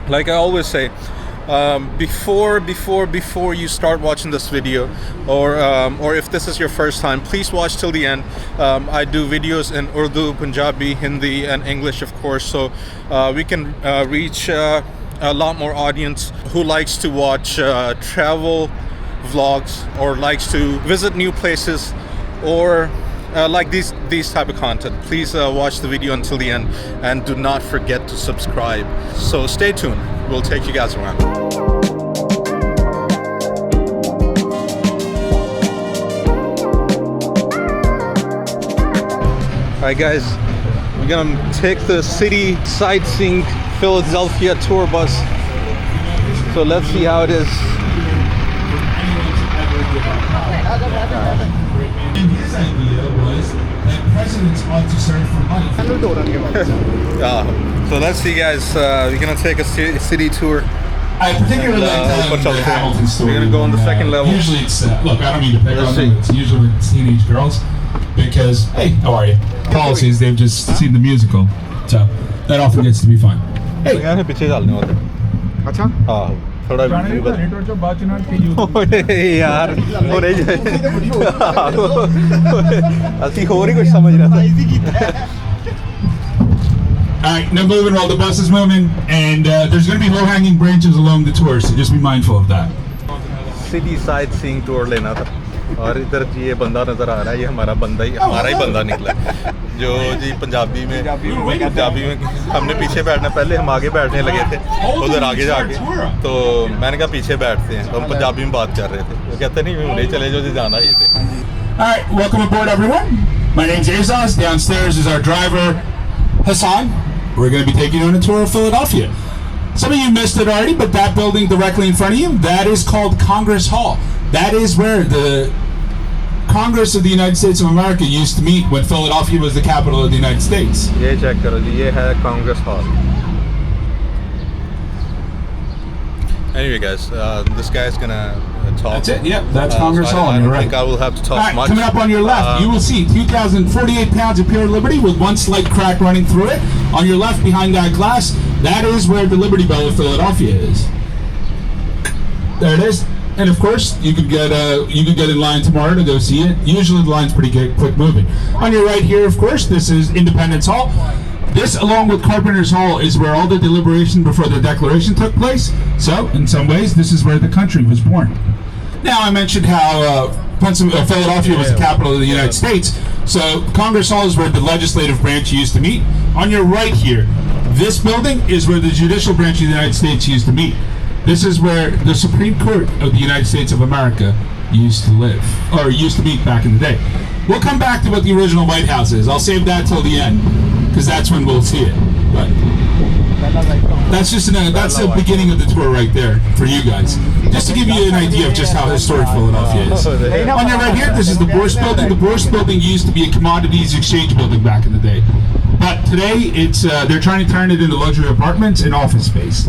like I always say, before you start watching this video, or if this is your first time, please watch till the end. I do videos in Urdu, Punjabi, Hindi, and English, of course, so we can reach a lot more audience who likes to watch travel vlogs, or likes to visit new places, or like these type of content. Please watch the video until the end, and do not forget to subscribe. So stay tuned, we'll take you guys around. Alright guys, we're gonna take the city sightseeing Philadelphia tour bus, so let's see how it is. And his idea was that presidents ought to serve for money. So let's see guys, we're gonna take a city tour. I particularly like the Hamilton story. We're gonna go on the second level. Usually it's, look, I don't mean to pick on them, it's usually with teenage girls. Because, hey, how are you? Policies, they've just seen the musical. So, that often gets to be fun. Hey! अच्छा हाँ थोड़ा यार हो रही है असली हो रही कुछ समझ रहा था Alright, now moving while the bus is moving, and there's going to be low-hanging branches along the tour, so just be mindful of that. City sightseeing tour लेना था, और इधर ये बंदा नजर आ रहा है, ये हमारा ही बंदा निकला जो जी पंजाबी में हमने पीछे बैठना, पहले हम आगे बैठने लगे थे उधर आगे जाके, तो मैंने कहा पीछे बैठते हैं, तो हम पंजाबी में बात कर रहे थे, वो कहते नहीं नहीं चले जो जी जाना ही थे. Alright, welcome aboard everyone. My name's Azaz. Downstairs is our driver Hassan. We're going to be taking you on a tour of Philadelphia. Some of you missed it already, but that building directly in front of you, that is called Congress Hall. That is where the Congress of the United States of America used to meet when Philadelphia was the capital of the United States. ये check करो जी, ये है Congress Hall. Anyway guys, this guy's gonna talk. That's it, yep, that's Congress Hall. I don't right. think I will have to talk much. Coming up on your left, you will see 2,048 pounds of pure liberty with one slight crack running through it. On your left, behind that glass, that is where the Liberty Bell of Philadelphia is. There it is. And of course, you could get in line tomorrow to go see it. Usually the line's pretty quick moving. On your right here, of course, this is Independence Hall. This, along with Carpenter's Hall, is where all the deliberation before the Declaration took place. So, in some ways, this is where the country was born. Now, I mentioned how Philadelphia was the capital of the United States. So, Congress Hall is where the legislative branch used to meet. On your right here, this building is where the judicial branch of the United States used to meet. This is where the Supreme Court of the United States of America used to live, or used to meet back in the day. We'll come back to what the original White House is. I'll save that till the end, because that's when we'll see it. But that's just that's the beginning of the tour right there for you guys, just to give you an idea of just how historic Philadelphia is. On your right here, this is the Bourse Building. The Bourse Building used to be a commodities exchange building back in the day, but today it's they're trying to turn it into luxury apartments and office space.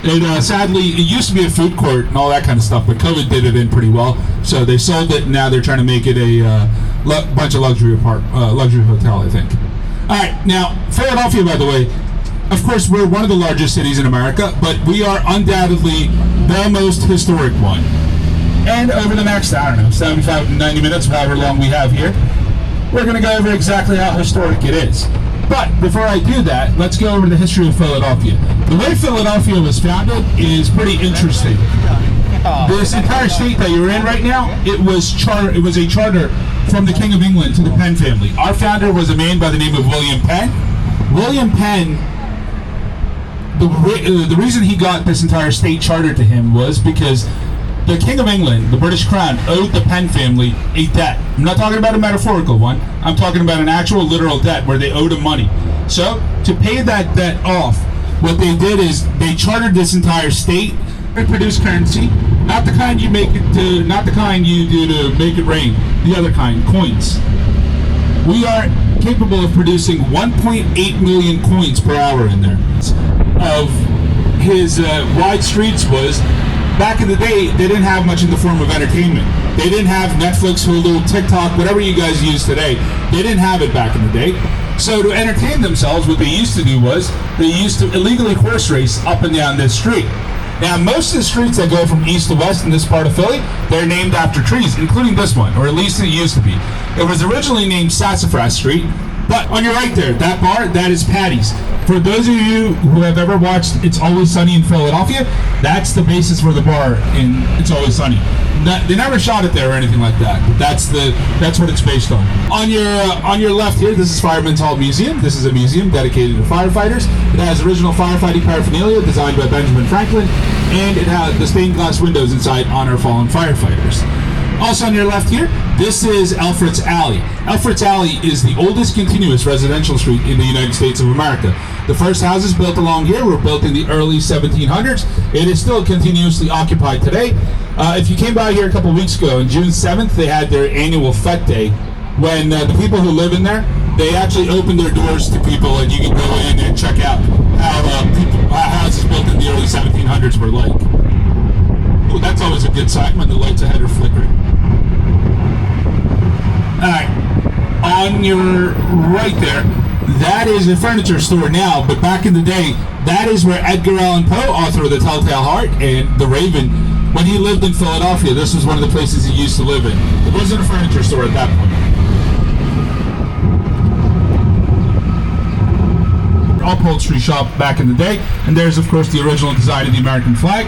It sadly, it used to be a food court and all that kind of stuff, but COVID did it in pretty well, so they sold it, and now they're trying to make it a bunch of luxury hotel, I think. All right, now Philadelphia, by the way, of course, we're one of the largest cities in America, but we are undoubtedly the most historic one. And over the next, I don't know, 75 to 90 minutes, however long we have here, we're going to go over exactly how historic it is. But before I do that, let's go over the history of Philadelphia. The way Philadelphia was founded is pretty interesting. This entire state that you're in right now, it was a charter from the King of England to the Penn family. Our founder was a man by the name of William Penn. William Penn, the reason he got this entire state charter to him was because the King of England, the British Crown, owed the Penn family a debt. I'm not talking about a metaphorical one. I'm talking about an actual literal debt where they owed him money. So, to pay that debt off, what they did is they chartered this entire state. They produce currency, not the kind you do to make it rain. The other kind, coins. We are capable of producing 1.8 million coins per hour in there. Of his wide streets was, back in the day, they didn't have much in the form of entertainment. They didn't have Netflix, Hulu, TikTok, whatever you guys use today. They didn't have it back in the day. So to entertain themselves, what they used to do was they used to illegally horse race up and down this street. Now, most of the streets that go from east to west in this part of Philly, they're named after trees, including this one, or at least it used to be. It was originally named Sassafras Street, but on your right there, that bar, that is Patty's. For those of you who have ever watched It's Always Sunny in Philadelphia, that's the basis for the bar in It's Always Sunny. They never shot it there or anything like that. That's what it's based on. On your left here, this is Fireman's Hall Museum. This is a museum dedicated to firefighters. It has original firefighting paraphernalia designed by Benjamin Franklin, and it has the stained glass windows inside honor fallen firefighters. Also on your left here, this is Alfred's Alley. Alfred's Alley is the oldest continuous residential street in the United States of America. The first houses built along here were built in the early 1700s. It is still continuously occupied today. If you came by here a couple weeks ago, on June 7th, they had their annual Fete Day, when the people who live in there, they actually open their doors to people, and you can go in and check out how houses built in the early 1700s were like. Ooh, that's always a good sign when the lights ahead are flickering. Alright, on your right there, that is a furniture store now, but back in the day, that is where Edgar Allan Poe, author of The Telltale Heart and The Raven, when he lived in Philadelphia, this was one of the places he used to live in. It wasn't a furniture store at that point. Upholstery shop back in the day, and there's of course the original design of the American flag.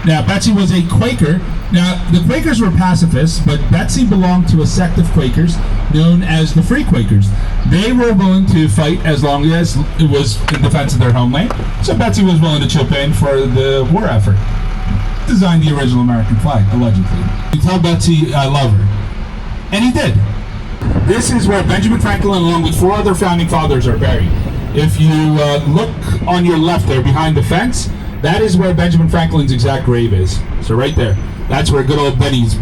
Now, Betsy was a Quaker. Now, the Quakers were pacifists, but Betsy belonged to a sect of Quakers known as the Free Quakers. They were willing to fight as long as it was in defense of their homeland, so Betsy was willing to chip in for the war effort. Designed the original American flag, allegedly. You tell Betsy I love her. And he did. This is where Benjamin Franklin, along with 4 other founding fathers, are buried. If you look on your left there, behind the fence, that is where Benjamin Franklin's exact grave is. So right there. That's where good old Benny's.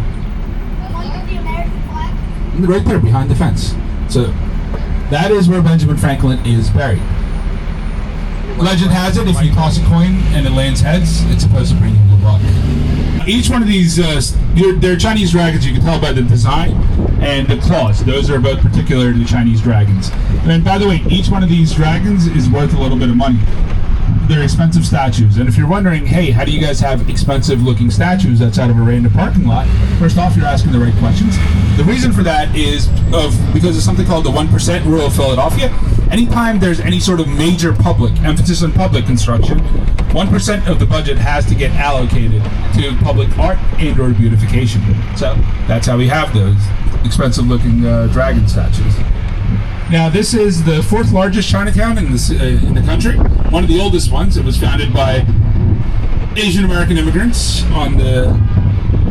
Right there, behind the fence. So that is where Benjamin Franklin is buried. Legend has it, if you toss a coin and it lands heads, it's supposed to bring you good luck. Each one of these, they're Chinese dragons, you can tell by the design, and the claws. Those are both particular to Chinese dragons. And by the way, each one of these dragons is worth a little bit of money. They're expensive statues, and if you're wondering, hey, how do you guys have expensive looking statues outside of a random parking lot? First off, you're asking the right questions. The reason for that is because of something called the 1% rule of Philadelphia. Anytime there's any sort of major public, emphasis on public construction, 1% of the budget has to get allocated to public art and or beautification. So that's how we have those expensive looking dragon statues. Now, this is the 4th largest Chinatown in the country, one of the oldest ones. It was founded by Asian American immigrants on the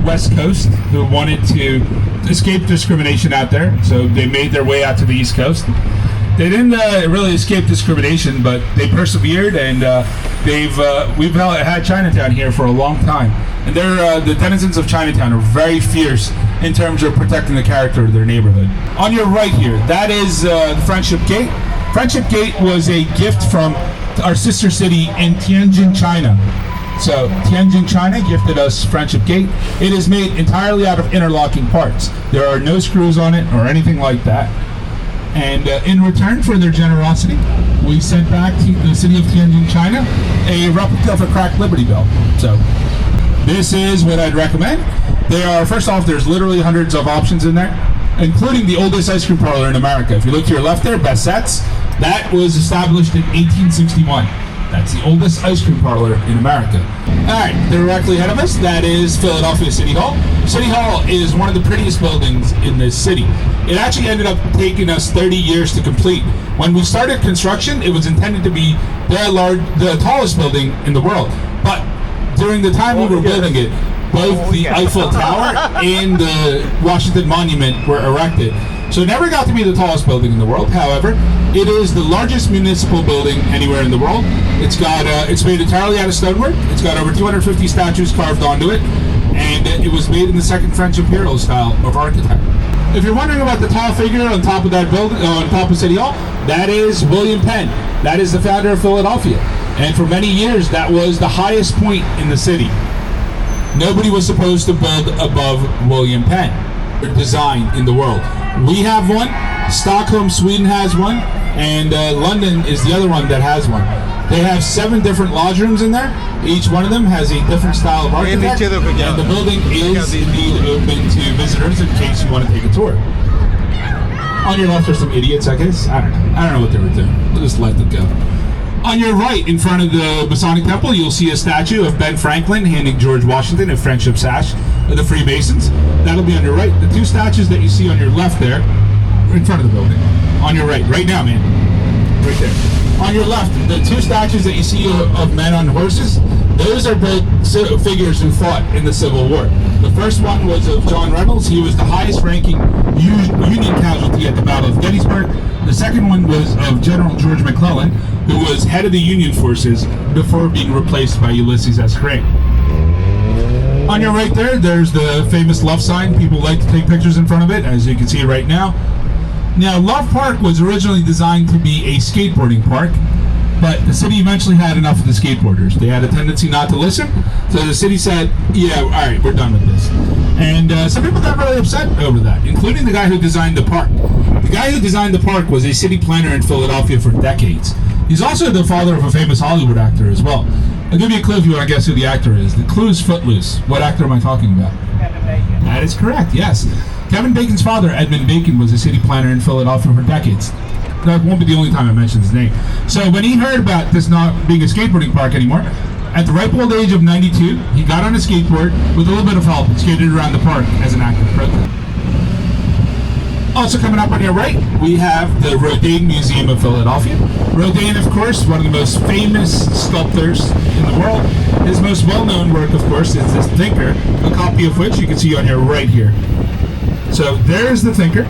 West Coast who wanted to escape discrimination out there, so they made their way out to the East Coast. They didn't really escape discrimination, but they persevered, and we've had Chinatown here for a long time. And the denizens of Chinatown are very fierce in terms of protecting the character of their neighborhood. On your right here, that is the Friendship Gate. Friendship Gate was a gift from our sister city in Tianjin, China. So Tianjin, China gifted us Friendship Gate. It is made entirely out of interlocking parts. There are no screws on it or anything like that. And in return for their generosity, we sent back to the city of Tianjin, China, a replica of a cracked Liberty Bell. So this is what I'd recommend. First off, there's literally hundreds of options in there, including the oldest ice cream parlor in America. If you look to your left there, Bessette's, that was established in 1861. That's the oldest ice cream parlor in America. Alright, directly ahead of us, that is Philadelphia City Hall. City Hall is one of the prettiest buildings in this city. It actually ended up taking us 30 years to complete. When we started construction, it was intended to be the tallest building in the world. But during the time we were building it, both the Eiffel Tower and the Washington Monument were erected. So it never got to be the tallest building in the world. However, it is the largest municipal building anywhere in the world. It's made entirely out of stonework. It's got over 250 statues carved onto it, and it was made in the second French imperial style of architecture. If you're wondering about the tall figure on top of that building, on top of City Hall, that is William Penn. That is the founder of Philadelphia, and for many years that was the highest point in the city. Nobody was supposed to build above William Penn design in the world. We have one. Stockholm, Sweden has one. And London is the other one that has one. They have 7 different lodge rooms in there. Each one of them has a different style of architecture. And the building is indeed open to visitors in case you want to take a tour. On your left are some idiots, I guess. I don't know what they were doing. We'll just let them go. On your right, in front of the Masonic Temple, you'll see a statue of Ben Franklin handing George Washington a friendship sash of the Freemasons. That'll be on your right. The 2 statues that you see on your left there, in front of the building. On your right now, man. Right there. On your left, the 2 statues that you see of men on horses, those are both figures who fought in the Civil War. The first one was of John Reynolds. He was the highest ranking Union casualty at the Battle of Gettysburg. The second one was of General George McClellan, who was head of the Union forces before being replaced by Ulysses S. Grant. On your right there's the famous Love sign. People like to take pictures in front of it, as you can see right now. Now, Love Park was originally designed to be a skateboarding park, but the city eventually had enough of the skateboarders. They had a tendency not to listen, so the city said, yeah, all right, we're done with this. And some people got really upset over that, including the guy who designed the park. The guy who designed the park was a city planner in Philadelphia for decades. He's also the father of a famous Hollywood actor as well. I'll give you a clue if you want to guess who the actor is. The clue is Footloose. What actor am I talking about? Kevin Bacon. That is correct, yes. Kevin Bacon's father, Edmund Bacon, was a city planner in Philadelphia for decades. That won't be the only time I mention his name. So when he heard about this not being a skateboarding park anymore, at the ripe old age of 92, he got on a skateboard with a little bit of help and skated around the park as an act of protest. Also coming up on your right, we have the Rodin Museum of Philadelphia. Rodin, of course, one of the most famous sculptors in the world. His most well-known work, of course, is this Thinker, a copy of which you can see on your right here. So there's the Thinker.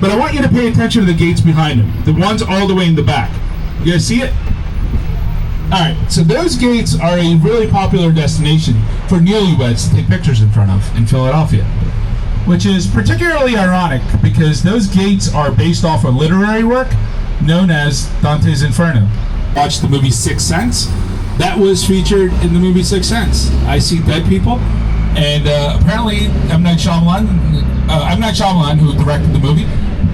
But I want you to pay attention to the gates behind him, the ones all the way in the back. You guys see it? Alright, so those gates are a really popular destination for newlyweds to take pictures in front of in Philadelphia. Which is particularly ironic because those gates are based off a literary work known as Dante's Inferno. Watch the movie Sixth Sense. That was featured in the movie Sixth Sense. I See Dead People. And apparently M. Night Shyamalan, who directed the movie,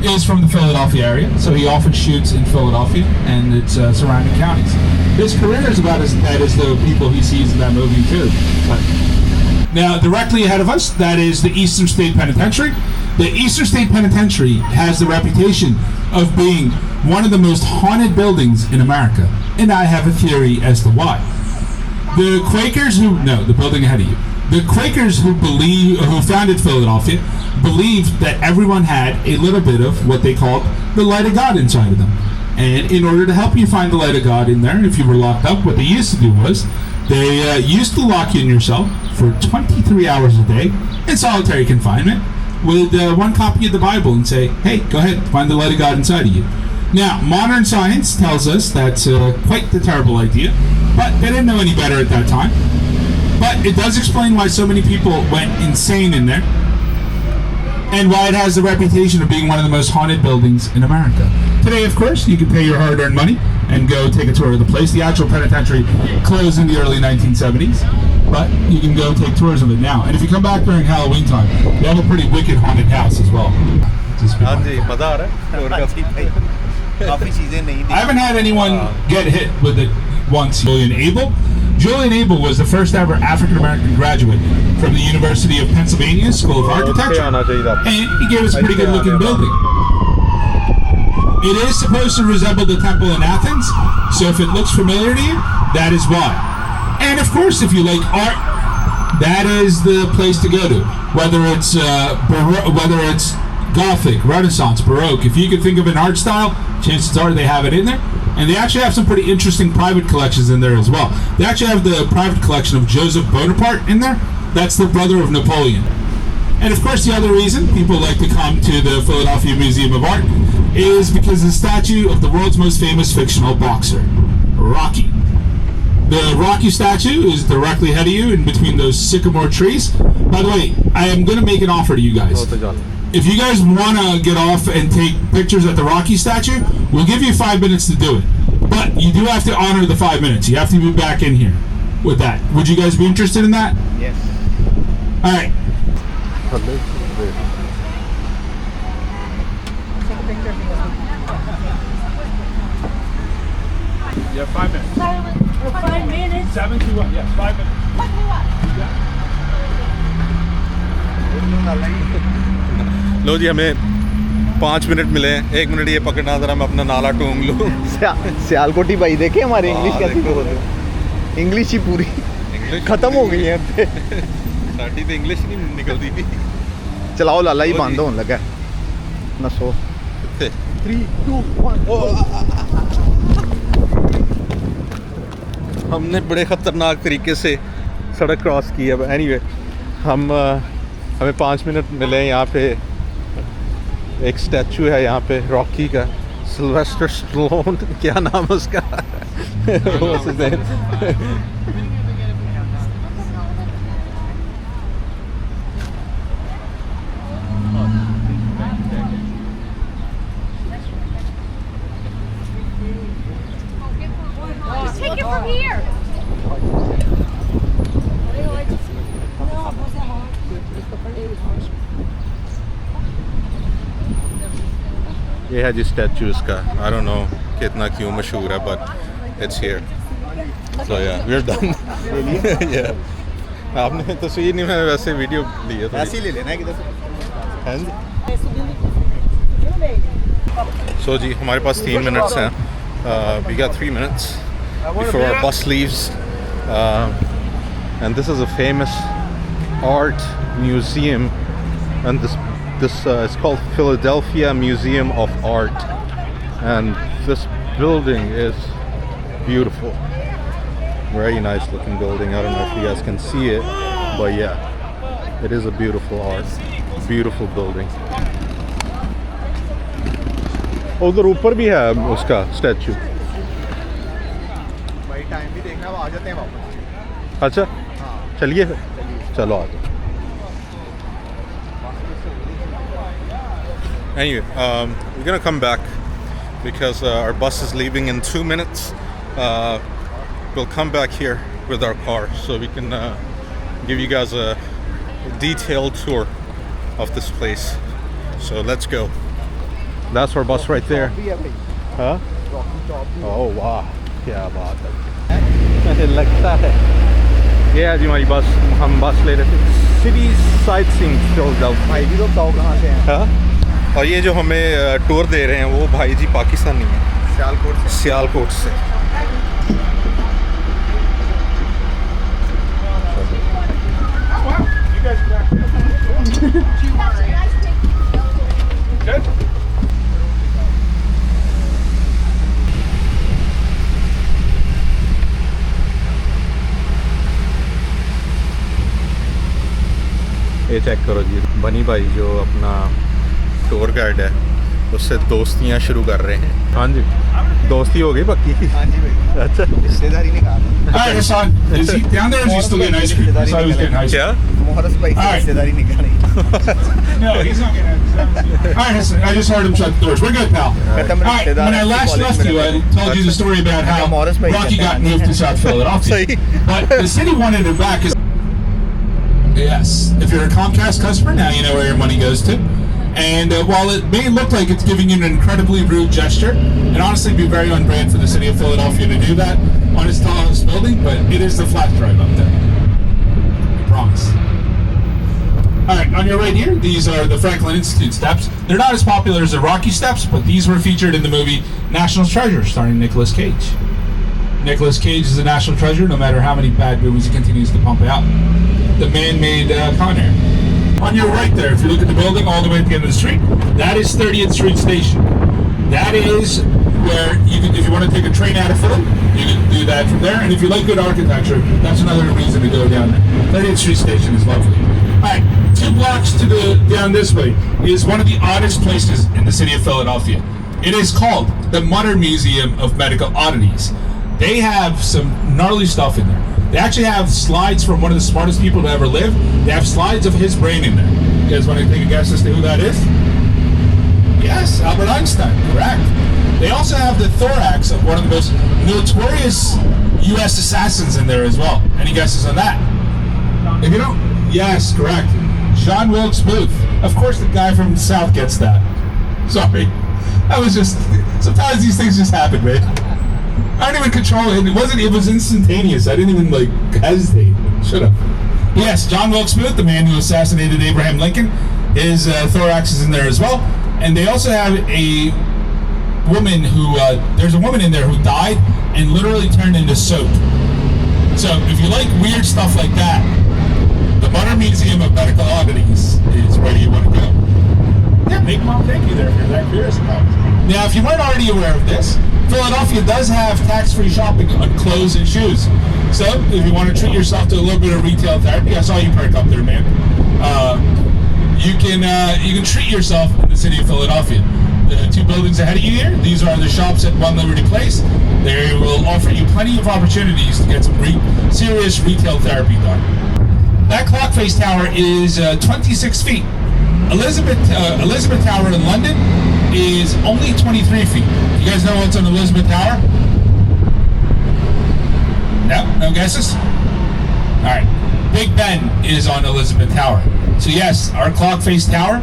is from the Philadelphia area, so he often shoots in Philadelphia and its surrounding counties. His career is about as dead as the people he sees in that movie too. But now, directly ahead of us, that is the Eastern State Penitentiary. The Eastern State Penitentiary has the reputation of being one of the most haunted buildings in America, and I have a theory as to why. The Quakers the building ahead of you. The Quakers who founded Philadelphia believed that everyone had a little bit of what they called the light of God inside of them. And in order to help you find the light of God in there, if you were locked up, what they used to do was they used to lock you in your cell for 23 hours a day in solitary confinement with one copy of the Bible and say, hey, go ahead, find the light of God inside of you. Now, modern science tells us that's quite the terrible idea, but they didn't know any better at that time. But it does explain why so many people went insane in there and why it has the reputation of being one of the most haunted buildings in America. Today, of course, you can pay your hard-earned money and go take a tour of the place. The actual penitentiary closed in the early 1970s, but you can go take tours of it now. And if you come back during Halloween time, they have a pretty wicked haunted house as well. I haven't had anyone get hit with it once. Julian Abel. Julian Abel was the first ever African-American graduate from the University of Pennsylvania School of Architecture, and he gave us a pretty good-looking building. It is supposed to resemble the temple in Athens, so if it looks familiar to you, that is why. And of course, if you like art, that is the place to go to. Whether it's Gothic, Renaissance, Baroque, if you can think of an art style, chances are they have it in there. And they actually have some pretty interesting private collections in there as well. They actually have the private collection of Joseph Bonaparte in there. That's the brother of Napoleon. And of course, the other reason people like to come to the Philadelphia Museum of Art is because of the statue of the world's most famous fictional boxer, Rocky. The Rocky statue is directly ahead of you in between those sycamore trees. By the way, I am going to make an offer to you guys. If you guys want to get off and take pictures at the Rocky statue, we'll give you 5 minutes to do it. But you do have to honor the 5 minutes. You have to be back in here with that. Would you guys be interested in that? Yes. All right. Yeah, 5 minutes. 5 minutes. 721. Yeah, 5 minutes. लो जी हमें 5 minute मिले हैं 1 minute ये पकड़ना ज़रा मैं अपना नाला टूंग लूँ सियालकोटी भाई देखे हमारे हाँ, इंग्लिश कैसी देखो। बोलते इंग्लिश ही पूरी इंग्लिश खत्म हो गई है ਇੱਥੇ साड़ी तो इंग्लिश नहीं निकलती थी चलाओ लाला ही बंद होने लगा नसो 3 2 1 हमने बड़े ख़तरनाक तरीके से सड़क क्रॉस की है एनीवे हमें 5 मिनट मिले हैं यहाँ पे एक स्टैचू है यहाँ पे रॉकी का सिल्वेस्टर स्टैलोन क्या नाम है उसका What's his name? Just take it from here. ये है जी स्टैचू इसका आई डोंट नो कितना क्यों मशहूर है बट इट्स हियर सो या वी आर डन या आपने तस्वीर नहीं मैं वैसे वीडियो ली है ऐसे ही ले लेना है किधर से सो जी हमारे पास 3 मिनट्स हैं we got 3 minutes before our bus leaves and this is a famous art museum and this is called Philadelphia Museum of Art and this building is beautiful, very nice looking building. I don't know if you guys can see it, but yeah, it is a beautiful building. उधर ऊपर भी है उसका statue भाई time भी देखना आ जाते हैं वापस अच्छा चलिए चलो आ जाओ Anyway, we're gonna come back because our bus is leaving in 2 minutes. We'll come back here with our car so we can give you guys a detailed tour of this place. So let's go. That's our bus right there. भी है भाई Huh? Rocky top Oh wow, क्या बात है मुझे लगता है ये है जी हमारी बस हम बस ले रहे थे City Sightseeing Philadelphia. भाई भी तो बताओ कहाँ से हैं हाँ? और ये जो हमें टूर दे रहे हैं वो भाई जी पाकिस्तानी हैं सियालकोट से ये चेक करो जी बनी भाई जो अपना टूर गाइड है उससे दोस्तियां शुरू कर रहे हैं हाँ जी दोस्ती हो गई पक्की हाँ जी भाई अच्छा रिश्तेदारी निकाल Alright, Hassan, is he down there or is he still getting ice cream? I thought he was getting ice cream. क्या मोहरस भाई से Alright. रिश्तेदारी निकाली No, he's not getting ice cream. Alright, Hassan, I just heard him shut the doors. We're good, pal. Alright, when I last left you, I told you the story about how Morris Bay Rocky got Center. moved to South Philadelphia. But the city wanted him back. Yes, if you're a Comcast customer, now you know where your money goes to. And while it may look like it's giving you an incredibly rude gesture, and honestly be very on brand for the city of Philadelphia to do that on its tallest building, but it is the flash drive up there. I promise. Alright, on your right here, these are the Franklin Institute steps. They're not as popular as the Rocky steps, but these were featured in the movie National Treasure, starring Nicolas Cage. Nicolas Cage is a national treasure no matter how many bad movies he continues to pump out. The man-made Con Air. On your right there, if you look at the building all the way at the end of the street, that is 30th Street Station. That is where you can, if you want to take a train out of Philly, you can do that from there. And if you like good architecture, that's another reason to go down there. 30th Street Station is lovely. All right, 2 blocks to the down this way is one of the oddest places in the city of Philadelphia. It is called the Rodin Museum of Medical Oddities. They have some gnarly stuff in there. They actually have slides from one of the smartest people to ever live. They have slides of his brain in there. You guys want to take a guess as to who that is? Yes, Albert Einstein, correct. They also have the thorax of one of the most notorious U.S. assassins in there as well. Any guesses on that? If you don't, yes, correct. John Wilkes Booth. Of course the guy from the South gets that. Sorry. That was just, sometimes these things just happen, man. I don't even control it. It was instantaneous. I didn't even like hesitate. Should have. Yes, John Wilkes Booth, the man who assassinated Abraham Lincoln, his thorax is in there as well. And they also have a woman who, there's a woman in there who died and literally turned into soap. So if you like weird stuff like that, the Rodin Museum of Medical Oddities is where you want to go. Yeah, make mom thank you there if you're that curious about it. Now, if you weren't already aware of this, Philadelphia does have tax-free shopping on clothes and shoes. So if you want to treat yourself to a little bit of retail therapy, I saw you perk up there, man. You can treat yourself in the city of Philadelphia. The two buildings ahead of you here, these are the shops at One Liberty Place. They will offer you plenty of opportunities to get some serious retail therapy done. That clock face tower is 26 feet. Elizabeth Tower in London is only 23 feet. You guys know what's on Elizabeth Tower? No guesses? All right. Big Ben is on Elizabeth Tower. So yes, our clock face tower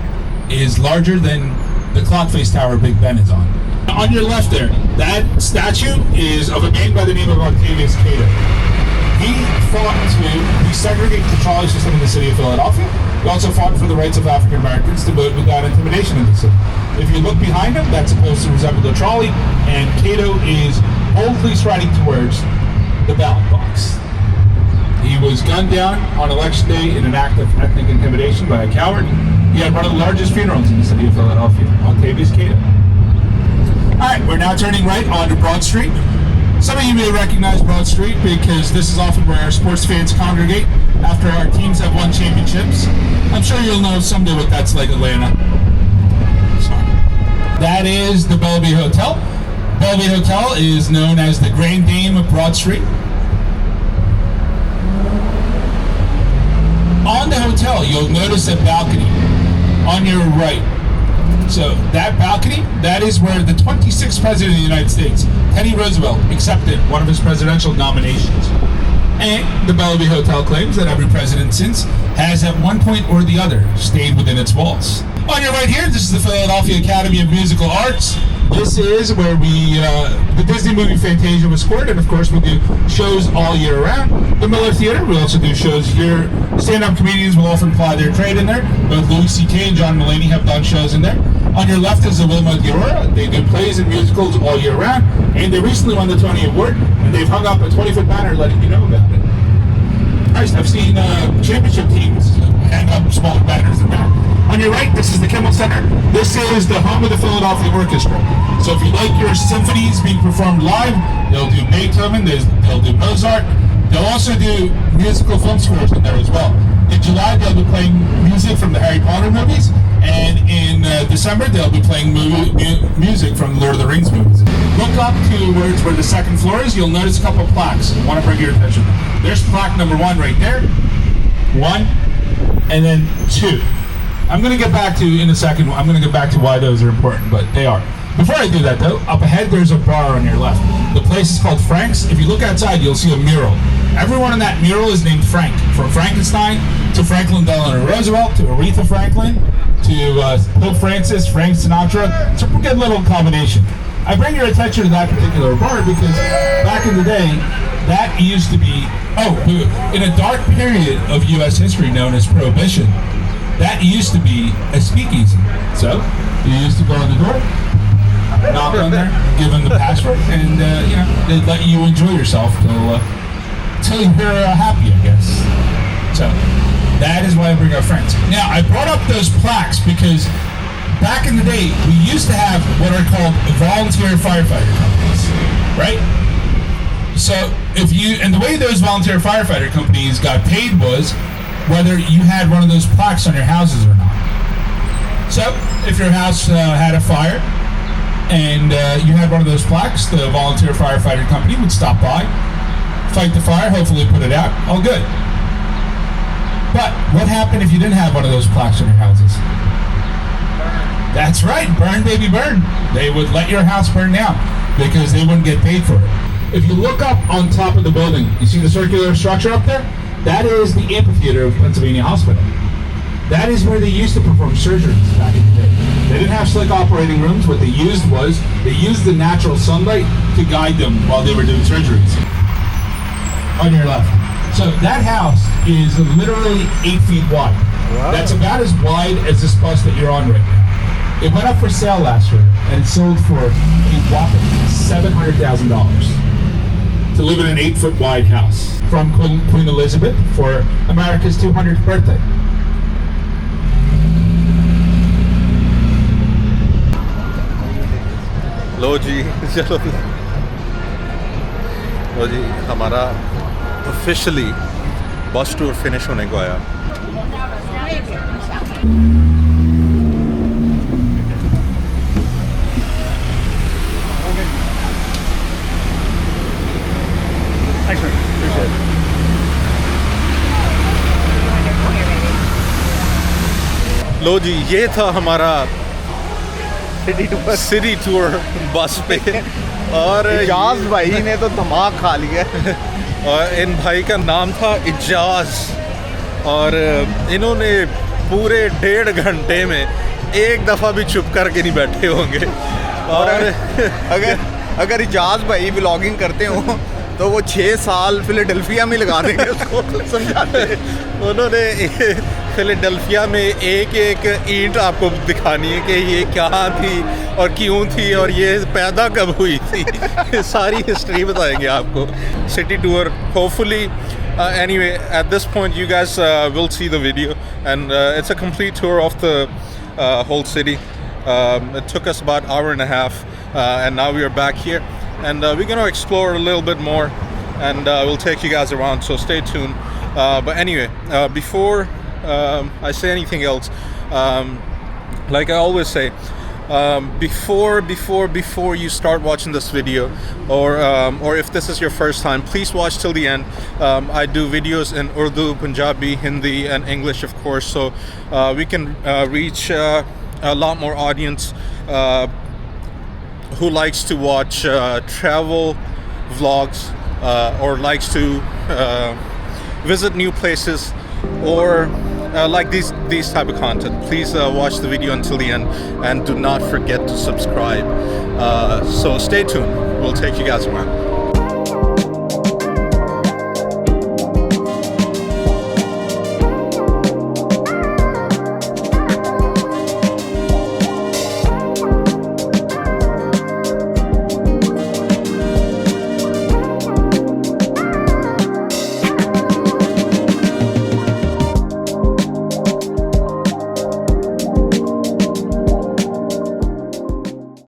is larger than the clock face tower Big Ben is on. On your left there, that statue is of a man by the name of Octavius Cato. He fought to desegregate the trolley system in the city of Philadelphia. He also fought for the rights of African Americans to vote without intimidation in the city. If you look behind him, that's supposed to resemble a trolley, and Cato is boldly striding towards the ballot box. He was gunned down on election day in an act of ethnic intimidation by a coward. He had one of the largest funerals in the city of Philadelphia, Octavius Cato. All right, we're now turning right onto Broad Street. Some of you may recognize Broad Street because this is often where our sports fans congregate after our teams have won championships. I'm sure you'll know someday what that's like, Atlanta. Sorry. That is the Bellevue Hotel. Bellevue Hotel is known as the Grand Dame of Broad Street. On the hotel, you'll notice a balcony on your right. So that balcony, that is where the 26th President of the United States, Teddy Roosevelt, accepted one of his presidential nominations. And the Bellevue Hotel claims that every president since has at one point or the other stayed within its walls. On your right here, this is the Philadelphia Academy of Musical Arts. This is where the Disney movie Fantasia was scored, and of course we do shows all year round. The Miller Theater, we also do shows here. Stand-up comedians will often ply their trade in there. Both Louis C.K. and John Mulaney have done shows in there. On your left is the Wilma de Aurora. They do plays and musicals all year round, and they recently won the Tony Award, and they've hung up a 20-foot banner letting you know about it. I've seen championship teams hang up smaller banners than that. On your right, this is the Kimmel Center. This is the home of the Philadelphia Orchestra. So if you like your symphonies being performed live, they'll do Beethoven, they'll do Mozart. They'll also do musical film scores in there as well. In July, they'll be playing music from the Harry Potter movies, and in December, they'll be playing music from Lord of the Rings movies. Look up towards where the second floor is. You'll notice a couple of plaques. I want to bring your attention. There's plaque number 1 right there. 1, and then 2. I'm going to get back to in a second. I'm going to get back to why those are important, but they are. Before I do that, though, up ahead there's a bar on your left. The place is called Frank's. If you look outside, you'll see a mural. Everyone in that mural is named Frank, from Frankenstein to Franklin Delano Roosevelt to Aretha Franklin to Pope Francis, Frank Sinatra. It's a good little combination. I bring your attention to that particular bar because back in the day, that used to be, in a dark period of U.S. history known as Prohibition, that used to be a speakeasy. So you used to go on the door, knock on there, give them the password, and they'd let you enjoy yourself till you're happy, I guess. So that is why I bring our friends. Now I brought up those plaques because back in the day we used to have what are called volunteer firefighter companies, right? So and the way those volunteer firefighter companies got paid was whether you had one of those plaques on your houses or not. So if your house had a fire and you had one of those plaques, the volunteer firefighter company would stop by, fight the fire, hopefully put it out, all good. But what happened if you didn't have one of those plaques on your houses? That's right, burn baby burn. They would let your house burn down because they wouldn't get paid for it. If you look up on top of the building, you see the circular structure up there? That is the amphitheater of Pennsylvania Hospital. that is where they used to perform surgeries back in the day. They didn't have slick operating rooms. What they used was, they used the natural sunlight to guide them while they were doing surgeries. On your left. So that house is literally 8 feet wide. Wow. That's about as wide as this bus that you're on right now. It went up for sale last year and it sold for a whopping $700,000 to live in an 8-foot wide house from Queen Elizabeth for America's 200th birthday. लो जी चलो लो जी हमारा officially बस tour finish होने को आया लो जी ये था हमारा city tour bus पे और इजाज भाई ने तो धमाक खा लिया और इन भाई का नाम था इजाज और इन्होंने पूरे 1.5 घंटे में एक दफ़ा भी चुप करके नहीं बैठे होंगे और अगर इजाज भाई व्लॉगिंग करते हो तो वो 6 साल फिलाडेल्फिया में लगा देंगे उसको समझाते। उन्होंने फिलाडेल्फिया में एक एक ईंट आपको दिखानी है कि ये कहाँ थी और क्यों थी और ये पैदा कब हुई थी सारी हिस्ट्री बताएंगे आपको city tour hopefully anyway at this point you guys will see the video and it's a complete tour of the whole city. It took us about an hour and a half and now we are back here and we're going to explore a little bit more and we'll take you guys around, so stay tuned. But anyway, before I say anything else, like I always say, before you start watching this video, or if this is your first time, please watch till the end. I do videos in Urdu, Punjabi, Hindi, and English, of course, so we can reach a lot more audience who likes to watch travel vlogs or likes to visit new places or like these type of content. Please watch the video until the end and do not forget to subscribe. So stay tuned. We'll take you guys around.